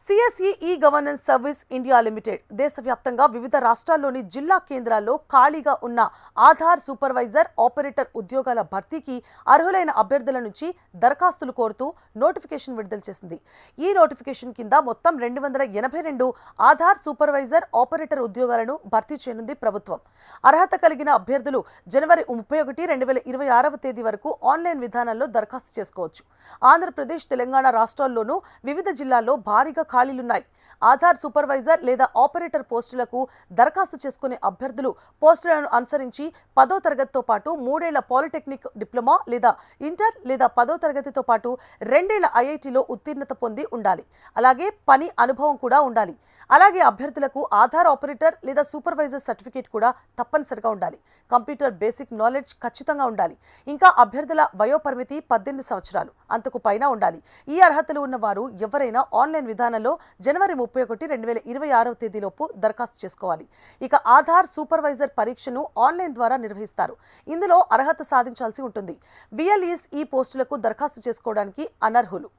CSE ఈ-గవర్నెన్స్ service India limited దేశవ్యాప్తంగా వివిధ రాష్ట్రాల్లోని జిల్లా కేంద్రాల్లో ఖాళీగా ఉన్న ఆధార్ సూపర్వైజర్ ఆపరేటర్ ఉద్యోగాల భర్తీకి అర్హులైన అభ్యర్థుల నుంచి దరఖాస్తులు కోరుతూ నోటిఫికేషన్ విడుదల చేసింది. ఈ నోటిఫికేషన్ కింద మొత్తం 282 ఆధార్ సూపర్వైజర్ ఆపరేటర్ ఉద్యోగాలను భర్తీ చేయనుంది ప్రభుత్వం. అర్హత కలిగిన అభ్యర్థులు జనవరి 31, 2026 తేదీ వరకు ఆన్లైన్ విధానంలో దరఖాస్తు చేసుకోవచ్చు. ఆంధ్రప్రదేశ్, తెలంగాణ రాష్ట్రాల్లోనూ వివిధ జిల్లాల్లో భారీగా ఖాళీలున్నాయి. ఆధార్ సూపర్వైజర్ లేదా ఆపరేటర్ పోస్టులకు దరఖాస్తు చేసుకునే అభ్యర్థులు పోస్టులను అనుసరించి 10వ తరగతితో పాటు 3 ఏళ్ల పాలిటెక్నిక్ డిప్లొమా లేదా ఇంటర్ లేదా 10వ తరగతితో పాటు 2 ఏళ్ల ఐఐటీలో ఉత్తీర్ణత పొంది ఉండాలి. అలాగే పని అనుభవం కూడా ఉండాలి. అలాగే అభ్యర్థులకు ఆధార్ ఆపరేటర్ లేదా సూపర్వైజర్ సర్టిఫికేట్ కూడా తప్పనిసరిగా ఉండాలి. కంప్యూటర్ బేసిక్ నాలెడ్జ్ ఖచ్చితంగా ఉండాలి. ఇంకా అభ్యర్థుల వయోపరిమితి 18 సంవత్సరాలు అంతకు పైన ఉండాలి. ఈ అర్హతలు ఉన్న వారు ఎవరైనా ఆన్లైన్ విధానంలో జనవరి 31, 2026 తేదీలోపు దరఖాస్తు చేసుకోవాలి. ఇక ఆధార్ సూపర్వైజర్ పరీక్షను ఆన్లైన్ ద్వారా నిర్వహిస్తారు. ఇందులో అర్హత సాధించాల్సి ఉంటుంది. విఎల్ఈస్ ఈ పోస్టులకు దరఖాస్తు చేసుకోవడానికి అనర్హులు.